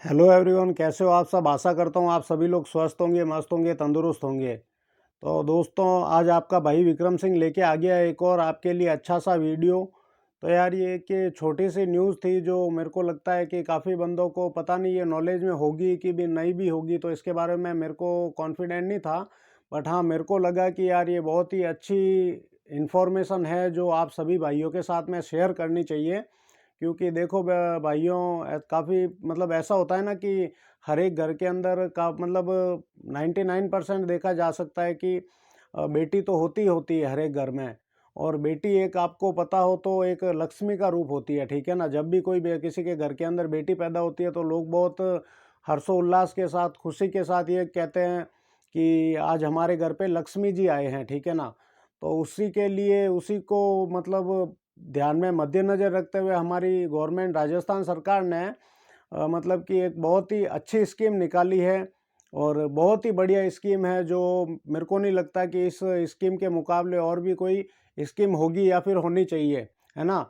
Hello everyone, कैसे हो आप सब। आशा करता हूँ आप सभी लोग स्वस्थ होंगे, मस्त होंगे, तंदुरुस्त होंगे। तो दोस्तों, आज आपका भाई विक्रम सिंह लेके आ गया एक और आपके लिए अच्छा सा वीडियो। तो यार, ये एक छोटी सी न्यूज़ थी जो मेरे को लगता है कि काफ़ी बंदों को पता नहीं, ये नॉलेज में होगी कि भी नहीं भी होगी, तो इसके बारे में मेरे को कॉन्फिडेंट नहीं था। बट हाँ, मेरे को लगा कि यार ये बहुत ही अच्छी इन्फॉर्मेशन है जो आप सभी भाइयों के साथ में शेयर करनी चाहिए। क्योंकि देखो भाइयों, काफ़ी मतलब ऐसा होता है ना कि हर एक घर के अंदर का मतलब 99% देखा जा सकता है कि बेटी तो होती ही होती है हर एक घर में। और बेटी एक, आपको पता हो तो, एक लक्ष्मी का रूप होती है, ठीक है ना। जब भी कोई किसी के घर के अंदर बेटी पैदा होती है तो लोग बहुत हर्षोल्लास के साथ, खुशी के साथ ये कहते हैं कि आज हमारे घर पे लक्ष्मी जी आए हैं, ठीक है ना। तो उसी के लिए, उसी को मतलब ध्यान में मद्देनज़र रखते हुए हमारी गवर्नमेंट, राजस्थान सरकार ने मतलब कि एक बहुत ही अच्छी स्कीम निकाली है। और बहुत ही बढ़िया स्कीम है, जो मेरे को नहीं लगता कि इस स्कीम के मुकाबले और भी कोई स्कीम होगी या फिर होनी चाहिए, है ना।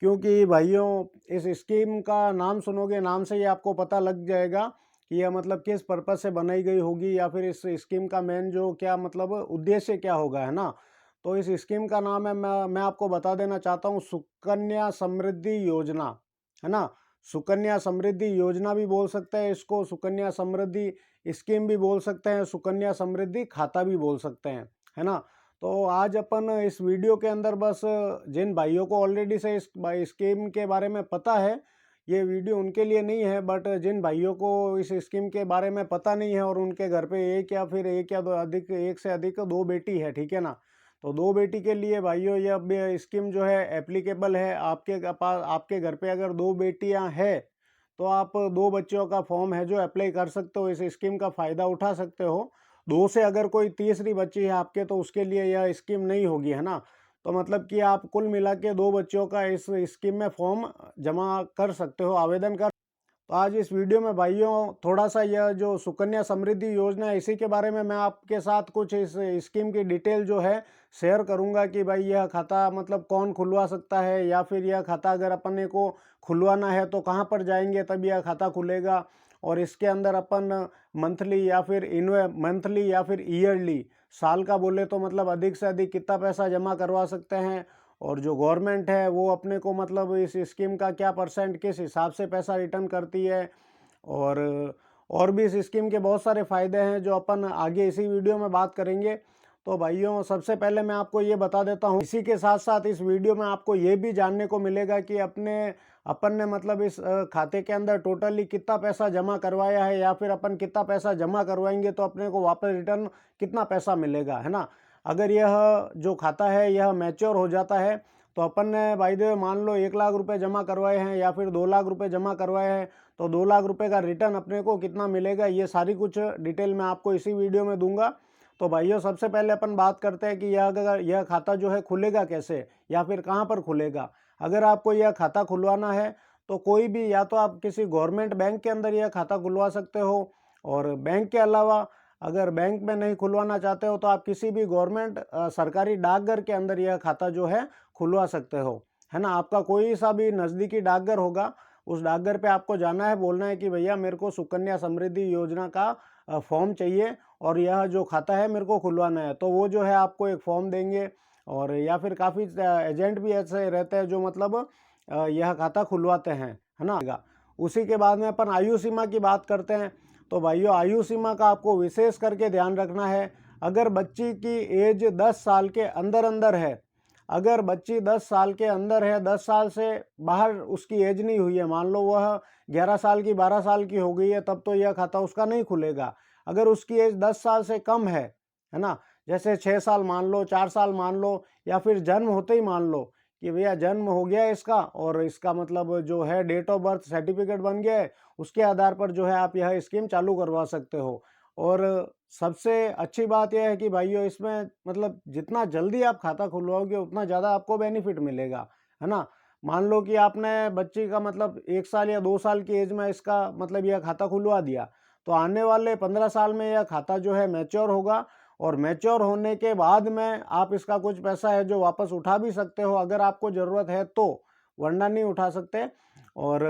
क्योंकि भाइयों, इस स्कीम का नाम सुनोगे, नाम से ही आपको पता लग जाएगा कि यह मतलब किस पर्पज़ से बनाई गई होगी, या फिर इस स्कीम का मेन जो क्या मतलब उद्देश्य क्या होगा, है ना। तो इस स्कीम का नाम है, मैं आपको बता देना चाहता हूँ, सुकन्या समृद्धि योजना, है ना। सुकन्या समृद्धि योजना भी बोल सकते हैं इसको, सुकन्या समृद्धि स्कीम भी बोल सकते हैं, सुकन्या समृद्धि खाता भी बोल सकते हैं, है ना। तो आज अपन इस वीडियो के अंदर बस जिन भाइयों को ऑलरेडी से इस स्कीम के बारे में पता है, ये वीडियो उनके लिए नहीं है। बट जिन भाइयों को इस स्कीम के बारे में पता नहीं है और उनके घर पे एक या फिर एक या दो अधिक, एक से अधिक दो बेटी है, ठीक है ना। तो दो बेटी के लिए भाइयों यह स्कीम जो है एप्लीकेबल है। आपके पास, आपके घर पे अगर दो बेटियां हैं तो आप दो बच्चों का फॉर्म है जो अप्लाई कर सकते हो, इस स्कीम का फ़ायदा उठा सकते हो। दो से अगर कोई तीसरी बच्ची है आपके, तो उसके लिए यह स्कीम नहीं होगी, है ना। तो मतलब कि आप कुल मिला के दो बच्चों का इस स्कीम में फॉर्म जमा कर सकते हो, आवेदन कर। तो आज इस वीडियो में भाइयों थोड़ा सा यह जो सुकन्या समृद्धि योजना है, इसी के बारे में मैं आपके साथ कुछ इस स्कीम की डिटेल जो है शेयर करूंगा कि भाई यह खाता मतलब कौन खुलवा सकता है, या फिर यह खाता अगर अपने को खुलवाना है तो कहां पर जाएंगे तब यह खाता खुलेगा। और इसके अंदर अपन मंथली या फिर मंथली या फिर ईयरली, साल का बोले तो मतलब अधिक से अधिक कितना पैसा जमा करवा सकते हैं। और जो गवर्नमेंट है वो अपने को मतलब इस स्कीम का क्या परसेंट, किस हिसाब से पैसा रिटर्न करती है। और और भी इस स्कीम के बहुत सारे फ़ायदे हैं जो अपन आगे इसी वीडियो में बात करेंगे। तो भाइयों, सबसे पहले मैं आपको ये बता देता हूँ, इसी के साथ साथ इस वीडियो में आपको ये भी जानने को मिलेगा कि अपन ने मतलब इस खाते के अंदर टोटली कितना पैसा जमा करवाया है, या फिर अपन कितना पैसा जमा करवाएंगे तो अपने को वापस रिटर्न कितना पैसा मिलेगा, है ना। अगर यह जो खाता है यह मैच्योर हो जाता है, तो अपन ने बाय द वे मान लो 1 लाख रुपए जमा करवाए हैं या फिर 2 लाख रुपए जमा करवाए हैं, तो 2 लाख रुपए का रिटर्न अपने को कितना मिलेगा, ये सारी कुछ डिटेल मैं आपको इसी वीडियो में दूंगा। तो भाइयों, सबसे पहले अपन बात करते हैं कि यह अगर यह खाता जो है खुलेगा कैसे, या फिर कहाँ पर खुलेगा। अगर आपको यह खाता खुलवाना है तो कोई भी, या तो आप किसी गवर्नमेंट बैंक के अंदर यह खाता खुलवा सकते हो। और बैंक के अलावा अगर बैंक में नहीं खुलवाना चाहते हो तो आप किसी भी गवर्नमेंट सरकारी डाकघर के अंदर यह खाता जो है खुलवा सकते हो, है ना। आपका कोई सा भी नज़दीकी डाकघर होगा, उस डाकघर पे आपको जाना है, बोलना है कि भैया मेरे को सुकन्या समृद्धि योजना का फॉर्म चाहिए और यह जो खाता है मेरे को खुलवाना है। तो वो जो है आपको एक फॉर्म देंगे। और या फिर काफ़ी एजेंट भी ऐसे रहते हैं जो मतलब यह खाता खुलवाते हैं, है ना। उसी के बाद में अपन आयु सीमा की बात करते हैं। तो भाइयों, आयु सीमा का आपको विशेष करके ध्यान रखना है। अगर बच्ची की एज 10 साल के अंदर अंदर है, अगर बच्ची 10 साल के अंदर है, 10 साल से बाहर उसकी एज नहीं हुई है, मान लो वह 11 साल की, 12 साल की हो गई है, तब तो यह खाता उसका नहीं खुलेगा। अगर उसकी एज 10 साल से कम है ना, जैसे 6 साल मान लो, 4 साल मान लो, या फिर जन्म होते ही मान लो कि भैया जन्म हो गया है इसका, और इसका मतलब जो है डेट ऑफ बर्थ सर्टिफिकेट बन गया है, उसके आधार पर जो है आप यह स्कीम चालू करवा सकते हो। और सबसे अच्छी बात यह है कि भाइयों, इसमें मतलब जितना जल्दी आप खाता खुलवाओगे उतना ज़्यादा आपको बेनिफिट मिलेगा, है ना। मान लो कि आपने बच्ची का मतलब 1 साल या 2 साल की एज में इसका मतलब यह खाता खुलवा दिया, तो आने वाले 15 साल में यह खाता जो है मैच्योर होगा। और मैच्योर होने के बाद में आप इसका कुछ पैसा है जो वापस उठा भी सकते हो अगर आपको ज़रूरत है तो, वरना नहीं उठा सकते। और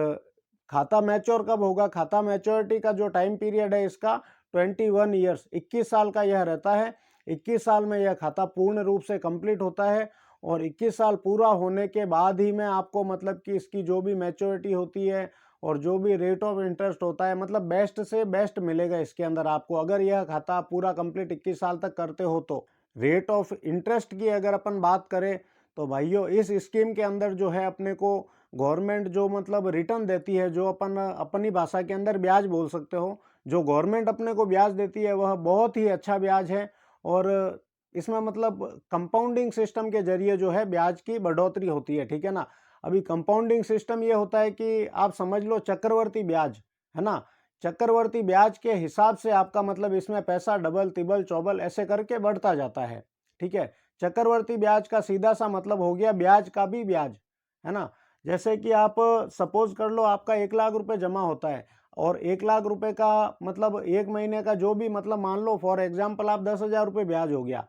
खाता मैच्योर कब होगा? खाता मैच्योरिटी का जो टाइम पीरियड है इसका 21 ईयर्स, 21 साल का यह रहता है। 21 साल में यह खाता पूर्ण रूप से कंप्लीट होता है और 21 साल पूरा होने के बाद ही में आपको मतलब कि इसकी जो भी मैच्योरिटी होती है और जो भी रेट ऑफ इंटरेस्ट होता है, मतलब बेस्ट से बेस्ट मिलेगा इसके अंदर आपको, अगर यह खाता पूरा कंप्लीट 21 साल तक करते हो तो। रेट ऑफ इंटरेस्ट की अगर अपन बात करें तो भाइयों इस स्कीम के अंदर जो है अपने को गवर्नमेंट जो मतलब रिटर्न देती है, जो अपन अपनी भाषा के अंदर ब्याज बोल सकते हो, जो गवर्नमेंट अपने को ब्याज देती है वह बहुत ही अच्छा ब्याज है। और इसमें मतलब कंपाउंडिंग सिस्टम के जरिए जो है ब्याज की बढ़ोतरी होती है, ठीक है ना। अभी कंपाउंडिंग सिस्टम ये होता है कि आप समझ लो चक्रवर्ती ब्याज, है ना। चक्रवर्ती ब्याज के हिसाब से आपका मतलब इसमें पैसा डबल तिबल चौबल ऐसे करके बढ़ता जाता है, ठीक है। चक्रवर्ती ब्याज का सीधा सा मतलब हो गया ब्याज का भी ब्याज, है ना। जैसे कि आप सपोज कर लो आपका 1 लाख रुपए जमा होता है और 1 लाख रुपए का मतलब एक महीने का जो भी मतलब मान लो फॉर एग्जाम्पल आप 10,000 रुपये ब्याज हो गया,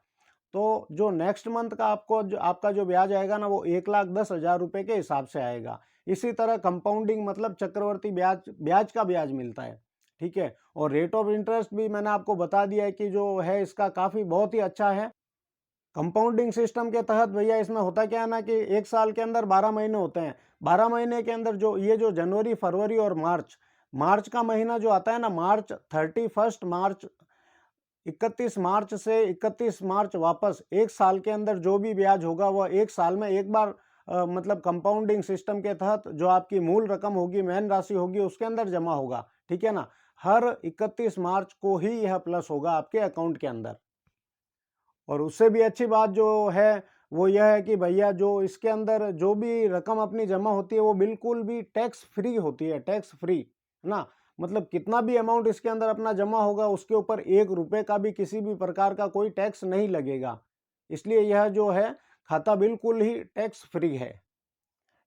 तो जो नेक्स्ट मंथ का आपको जो आपका जो ब्याज आएगा ना वो 1,10,000 रुपये के हिसाब से आएगा। इसी तरह कंपाउंडिंग मतलब चक्रवर्ती ब्याज ब्याज का ब्याज मिलता है, ठीक है। और रेट ऑफ इंटरेस्ट भी मैंने आपको बता दिया है कि जो है इसका काफ़ी बहुत ही अच्छा है। कंपाउंडिंग सिस्टम के तहत भैया इसमें होता क्या है ना कि एक साल के अंदर 12 महीने होते हैं। 12 महीने के अंदर जो ये जो जनवरी, फरवरी और मार्च, मार्च का महीना जो आता है ना, मार्च 31 मार्च, 31 मार्च से 31 मार्च वापस एक साल के अंदर जो भी ब्याज होगा वह एक साल में एक बार मतलब कंपाउंडिंग सिस्टम के तहत जो आपकी मूल रकम होगी, मेन राशि होगी उसके अंदर जमा होगा, ठीक है ना। हर 31 मार्च को ही यह प्लस होगा आपके अकाउंट के अंदर। और उससे भी अच्छी बात जो है वो यह है कि भैया जो इसके अंदर जो भी रकम अपनी जमा होती है वो बिल्कुल भी टैक्स फ्री होती है, टैक्स फ्री, है ना। मतलब कितना भी अमाउंट इसके अंदर अपना जमा होगा उसके ऊपर 1 रुपए का भी किसी भी प्रकार का कोई टैक्स नहीं लगेगा। इसलिए यह जो है खाता बिल्कुल ही टैक्स फ्री है।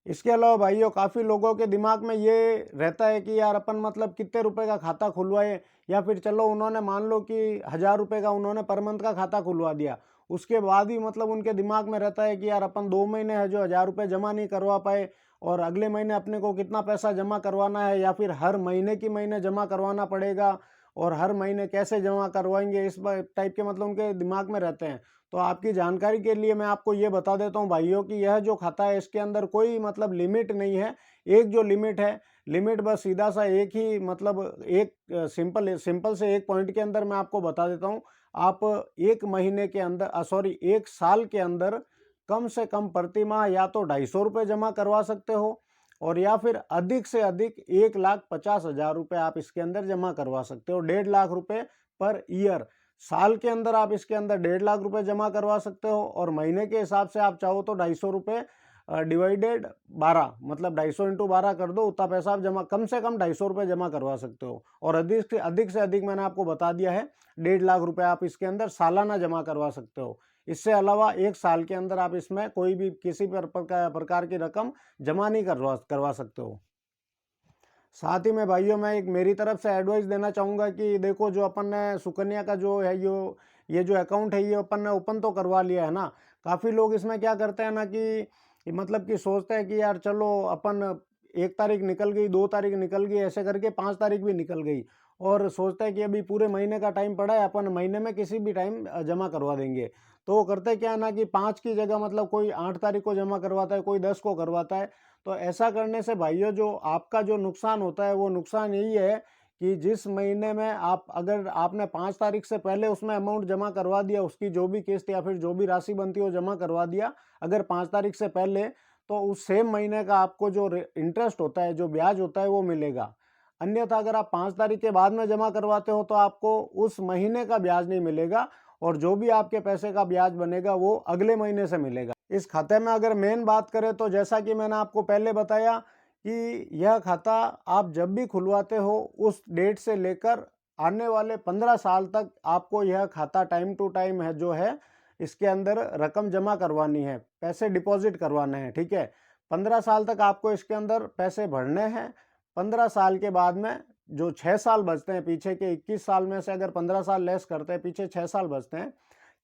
इसके अलावा भाइयों काफ़ी लोगों के दिमाग में ये रहता है कि यार अपन मतलब कितने रुपए का खाता खुलवाए, या फिर चलो उन्होंने मान लो कि 1,000 रुपये का उन्होंने पर मंथ का खाता खुलवा दिया, उसके बाद भी मतलब उनके दिमाग में रहता है कि यार अपन 2 महीने है जो 1,000 रुपये जमा नहीं करवा पाए और अगले महीने अपने को कितना पैसा जमा करवाना है, या फिर हर महीने की महीने जमा करवाना पड़ेगा और हर महीने कैसे जमा करवाएंगे, इस टाइप के मतलब उनके दिमाग में रहते हैं। तो आपकी जानकारी के लिए मैं आपको ये बता देता हूँ भाइयों कि यह जो खाता है इसके अंदर कोई मतलब लिमिट नहीं है। एक जो लिमिट है, लिमिट बस सीधा सा एक ही मतलब एक सिंपल सिंपल से एक पॉइंट के अंदर मैं आपको बता देता हूँ। आप 1 महीने के अंदर सॉरी 1 साल के अंदर कम से कम प्रति माह या तो 250 रुपये जमा करवा सकते हो और या फिर अधिक से अधिक 1,50,000 रुपये आप इसके अंदर जमा करवा सकते हो। 1.5 लाख रुपये पर ईयर। साल के अंदर आप इसके अंदर 1.5 लाख रुपए जमा करवा सकते हो और महीने के हिसाब से आप चाहो तो 250 रुपये डिवाइडेड 12 मतलब 250 इंटू 12 कर दो, उतना पैसा आप जमा कम से कम 250 रुपये जमा करवा सकते हो। और अधिक से अधिक मैंने आपको बता दिया है 1.5 लाख रुपए आप इसके अंदर सालाना जमा करवा सकते हो। इससे अलावा एक साल के अंदर आप इसमें कोई भी किसी प्रकार की रकम जमा नहीं करवा सकते हो। साथ ही में भाइयों मैं एक मेरी तरफ से एडवाइस देना चाहूँगा कि देखो जो अपन ने सुकन्या का जो है ये जो अकाउंट है ये अपन ने ओपन तो करवा लिया है ना। काफ़ी लोग इसमें क्या करते हैं ना कि मतलब कि सोचते हैं कि यार चलो अपन 1 तारीख निकल गई, 2 तारीख निकल गई, ऐसे करके 5 तारीख भी निकल गई और सोचते हैं कि अभी पूरे महीने का टाइम पड़ा है, अपन महीने में किसी भी टाइम जमा करवा देंगे। तो वो करते क्या है ना कि 5 की जगह मतलब कोई 8 तारीख को जमा करवाता है, कोई 10 को करवाता है। तो ऐसा करने से भाइयों जो आपका जो नुकसान होता है वो नुकसान यही है कि जिस महीने में आप अगर आपने 5 तारीख से पहले उसमें अमाउंट जमा करवा दिया, उसकी जो भी किस्त या फिर जो भी राशि बनती है वो जमा करवा दिया अगर 5 तारीख से पहले, तो उस सेम महीने का आपको जो इंटरेस्ट होता है, जो ब्याज होता है वो मिलेगा। अन्यथा अगर आप 5 तारीख के बाद में जमा करवाते हो तो आपको उस महीने का ब्याज नहीं मिलेगा और जो भी आपके पैसे का ब्याज बनेगा वो अगले महीने से मिलेगा। इस खाते में अगर मेन बात करें तो जैसा कि मैंने आपको पहले बताया कि यह खाता आप जब भी खुलवाते हो उस डेट से लेकर आने वाले 15 साल तक आपको यह खाता टाइम टू टाइम है जो है इसके अंदर रकम जमा करवानी है, पैसे डिपॉजिट करवाने हैं, ठीक है। 15 साल तक आपको इसके अंदर पैसे भरने हैं। 15 साल के बाद में जो 6 साल बचते हैं, पीछे के 21 साल में से अगर 15 साल लेस करते हैं, पीछे 6 साल बचते हैं,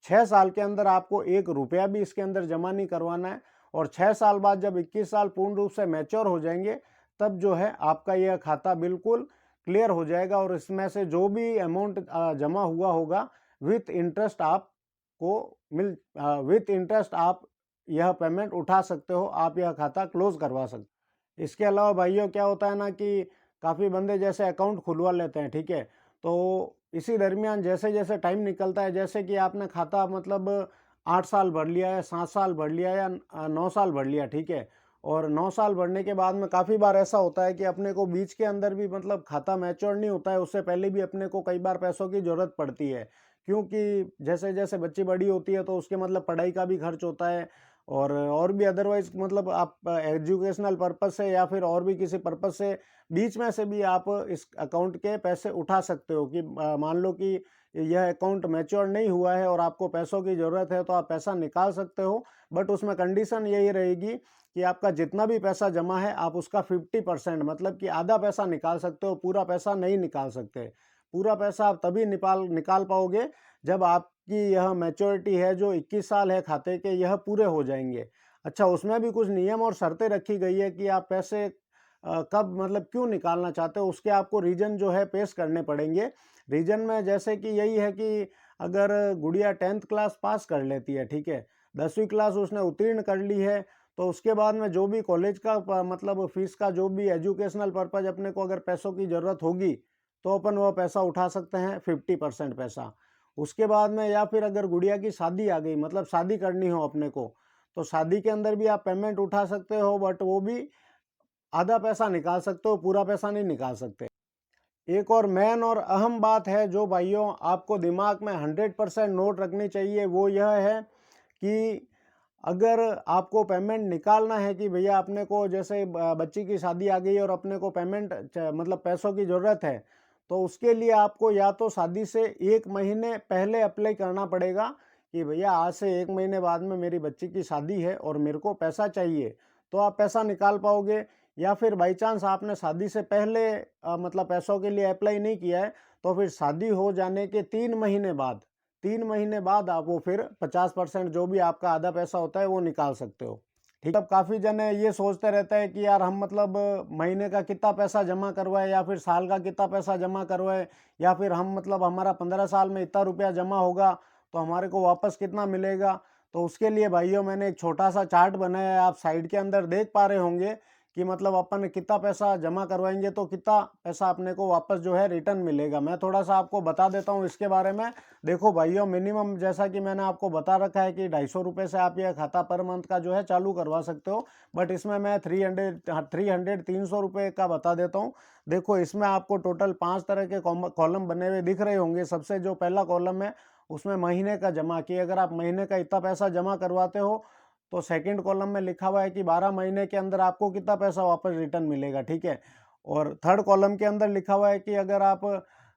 6 साल के अंदर आपको 1 रुपया भी इसके अंदर जमा नहीं करवाना है और 6 साल बाद जब 21 साल पूर्ण रूप से मैच्योर हो जाएंगे तब जो है आपका यह खाता बिल्कुल क्लियर हो जाएगा और इसमें से जो भी अमाउंट जमा हुआ होगा विथ इंटरेस्ट आपको विथ इंटरेस्ट आप यह पेमेंट उठा सकते हो, आप यह खाता क्लोज करवा सकते। इसके अलावा भाइयों क्या होता है ना कि काफ़ी बंदे जैसे अकाउंट खुलवा लेते हैं, ठीक है, तो इसी दरमियान जैसे जैसे टाइम निकलता है, जैसे कि आपने खाता मतलब 8 साल भर लिया या 7 साल भर लिया या 9 साल भर लिया, ठीक है, और 9 साल भरने के बाद में काफ़ी बार ऐसा होता है कि अपने को बीच के अंदर भी मतलब खाता मैच्योर नहीं होता है, उससे पहले भी अपने को कई बार पैसों की ज़रूरत पड़ती है, क्योंकि जैसे जैसे बच्ची बड़ी होती है तो उसके मतलब पढ़ाई का भी खर्च होता है और भी अदरवाइज मतलब आप एजुकेशनल पर्पस से या फिर और भी किसी पर्पस से बीच में से भी आप इस अकाउंट के पैसे उठा सकते हो कि मान लो कि यह अकाउंट मैच्योर नहीं हुआ है और आपको पैसों की ज़रूरत है तो आप पैसा निकाल सकते हो, बट उसमें कंडीशन यही रहेगी कि आपका जितना भी पैसा जमा है आप उसका 50% मतलब कि आधा पैसा निकाल सकते हो, पूरा पैसा नहीं निकाल सकते। पूरा पैसा आप तभी निकाल पाओगे जब आपकी यह मैच्योरिटी है जो 21 साल है खाते के, यह पूरे हो जाएंगे। अच्छा, उसमें भी कुछ नियम और शर्तें रखी गई है कि आप पैसे कब मतलब क्यों निकालना चाहते हो, उसके आपको रीज़न जो है पेश करने पड़ेंगे। रीज़न में जैसे कि यही है कि अगर गुड़िया 10th क्लास पास कर लेती है, ठीक है, 10वीं क्लास उसने उत्तीर्ण कर ली है, तो उसके बाद में जो भी कॉलेज का मतलब फीस का जो भी एजुकेशनल पर्पज़ अपने को अगर पैसों की ज़रूरत होगी, तो अपन वो पैसा उठा सकते हैं 50% पैसा। उसके बाद में या फिर अगर गुड़िया की शादी आ गई, मतलब शादी करनी हो अपने को, तो शादी के अंदर भी आप पेमेंट उठा सकते हो, बट वो भी आधा पैसा निकाल सकते हो, पूरा पैसा नहीं निकाल सकते। एक और मेन और अहम बात है जो भाइयों आपको दिमाग में 100% नोट रखनी चाहिए, वो यह है कि अगर आपको पेमेंट निकालना है कि भैया अपने को जैसे बच्ची की शादी आ गई और अपने को पेमेंट मतलब पैसों की ज़रूरत है, तो उसके लिए आपको या तो शादी से 1 महीने पहले अप्लाई करना पड़ेगा कि भैया आज से 1 महीने बाद में मेरी बच्ची की शादी है और मेरे को पैसा चाहिए, तो आप पैसा निकाल पाओगे। या फिर बाई चांस आपने शादी से पहले मतलब पैसों के लिए अप्लाई नहीं किया है, तो फिर शादी हो जाने के 3 महीने बाद आप वो फिर 50% जो भी आपका आधा पैसा होता है वो निकाल सकते हो। ठीक है, अब काफ़ी जने ये सोचते रहते हैं कि यार हम मतलब महीने का कितना पैसा जमा करवाए या फिर साल का कितना पैसा जमा करवाए, या फिर हम मतलब हमारा 15 साल में इतना रुपया जमा होगा तो हमारे को वापस कितना मिलेगा। तो उसके लिए भाइयों मैंने एक छोटा सा चार्ट बनाया है, आप साइड के अंदर देख पा रहे होंगे कि मतलब अपन कितना पैसा जमा करवाएंगे तो कितना पैसा अपने को वापस जो है रिटर्न मिलेगा। मैं थोड़ा सा आपको बता देता हूँ इसके बारे में। देखो भाइयों, मिनिमम जैसा कि मैंने आपको बता रखा है कि 250 रुपये से आप यह खाता पर मंथ का जो है चालू करवा सकते हो, बट इसमें मैं 300 रुपये का बता देता हूँ। देखो, इसमें आपको टोटल 5 तरह के कॉलम बने हुए दिख रहे होंगे। सबसे जो पहला कॉलम है उसमें महीने का जमा कि अगर आप महीने का इतना पैसा जमा करवाते हो, तो सेकंड कॉलम में लिखा हुआ है कि 12 महीने के अंदर आपको कितना पैसा वापस रिटर्न मिलेगा, ठीक है। और थर्ड कॉलम के अंदर लिखा हुआ है कि अगर आप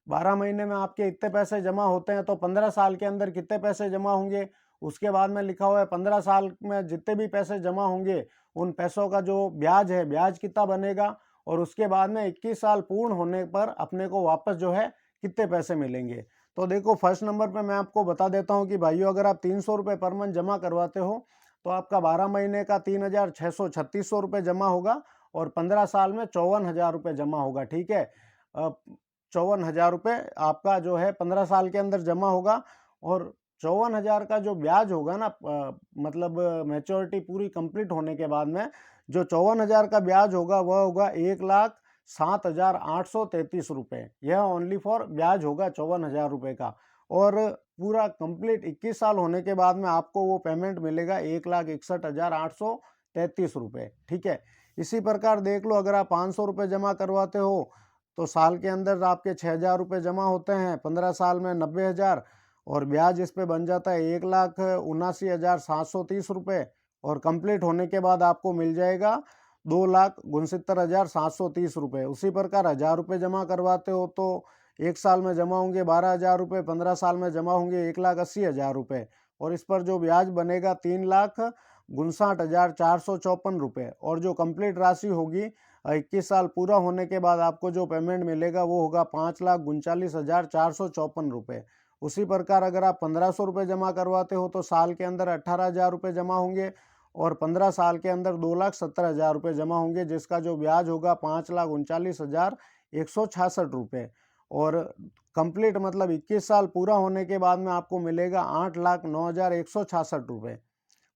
12 महीने में आपके इतने पैसे जमा होते हैं तो 15 साल के अंदर कितने पैसे जमा होंगे। उसके बाद में लिखा हुआ है 15 साल में जितने भी पैसे जमा होंगे उन पैसों का जो ब्याज है, ब्याज कितना बनेगा, और उसके बाद में 21 साल पूर्ण होने पर अपने को वापस जो है कितने पैसे मिलेंगे। तो देखो, फर्स्ट नंबर पे मैं आपको बता देता हूँ कि भाइयों अगर आप 300 रुपये पर मंथ जमा करवाते हो तो आपका 12 महीने का 3,636 रुपये जमा होगा और 15 साल में 54,000 रुपये जमा होगा, ठीक है। 54,000 रुपये आपका जो है 15 साल के अंदर जमा होगा, और 54,000 का जो ब्याज होगा ना मतलब मैच्योरिटी पूरी कंप्लीट होने के बाद में जो 54,000 का ब्याज होगा वह होगा 1,07,833 रुपये। यह ओनली फॉर ब्याज होगा 54,000 रुपये का, और पूरा कंप्लीट 21 साल होने के बाद में आपको वो पेमेंट मिलेगा 1,61,833 रुपये, ठीक है। इसी प्रकार देख लो, अगर आप 500 रुपये जमा करवाते हो तो साल के अंदर आपके 6,000 रुपये जमा होते हैं, 15 साल में 90,000, और ब्याज इस पे बन जाता है 1,79,730 रुपये, और कंप्लीट होने के बाद आपको मिल जाएगा 2,69,730 रुपये। उसी प्रकार 1,000 रुपये जमा करवाते हो तो 1 साल में जमा होंगे 12,000 रुपये, 15 साल में जमा होंगे 1,80,000 रुपये, और इस पर जो ब्याज बनेगा 3,59,454 रुपये, और जो कंप्लीट राशि होगी 21 साल पूरा होने के बाद आपको जो पेमेंट मिलेगा वो होगा 5,39,454 रुपये। उसी प्रकार अगर आप 1,500 रुपये जमा करवाते हो तो साल के अंदर 18,000 रुपये जमा होंगे, और 15 साल के अंदर 2,70,000 रुपये जमा होंगे, जिसका जो ब्याज होगा 5,39,166 रुपये। और कंप्लीट मतलब 21 साल पूरा होने के बाद में आपको मिलेगा 8,09,166 रुपये।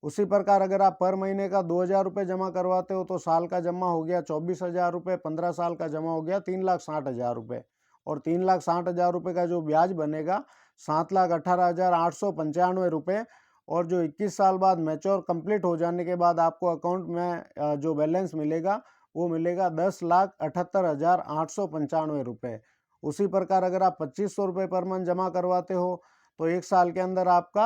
उसी प्रकार अगर आप पर महीने का 2,000 रुपये जमा करवाते हो तो साल का जमा हो गया 24,000 रुपये, 15 साल का जमा हो गया 3,60,000 रुपये। और 3,60,000 रुपये का जो ब्याज बनेगा 7,18,895 रुपये। और जो 21 साल बाद मैच्योर कंप्लीट हो जाने के बाद आपको अकाउंट में जो बैलेंस मिलेगा वो मिलेगा 10,78,895 रुपये। उसी प्रकार अगर आप 2,500 रुपये पर मंथ जमा करवाते हो तो एक साल के अंदर आपका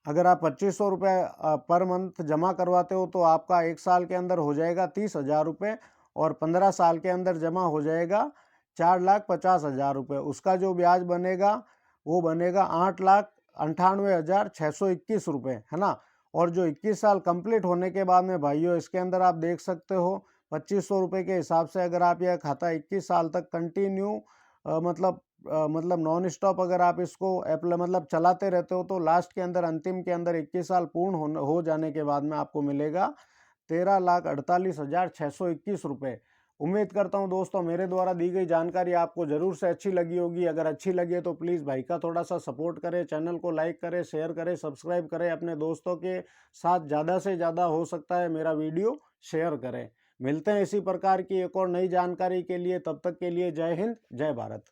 अगर आप 2,500 रुपये पर मंथ जमा करवाते हो तो आपका एक साल के अंदर हो जाएगा 30,000 रुपये। और 15 साल के अंदर जमा हो जाएगा 4,50,000 रुपये। उसका जो ब्याज बनेगा वो बनेगा 8,98,621 रुपये, है ना। और जो 21 साल कंप्लीट होने के बाद में भाइयों इसके अंदर आप देख सकते हो 2,500 रुपये के हिसाब से अगर आप यह खाता 21 साल तक कंटिन्यू मतलब नॉन स्टॉप अगर आप इसको मतलब चलाते रहते हो तो लास्ट के अंदर अंतिम के अंदर 21 साल पूर्ण हो जाने के बाद में आपको मिलेगा 13,48,621 रुपये। उम्मीद करता हूं दोस्तों मेरे द्वारा दी गई जानकारी आपको ज़रूर से अच्छी लगी होगी। अगर अच्छी लगी तो प्लीज़ भाई का थोड़ा सा सपोर्ट करें, चैनल को लाइक करें, शेयर करें, सब्सक्राइब करें, अपने दोस्तों के साथ ज़्यादा से ज़्यादा हो सकता है मेरा वीडियो शेयर करें। मिलते हैं इसी प्रकार की एक और नई जानकारी के लिए, तब तक के लिए जय हिंद, जय भारत।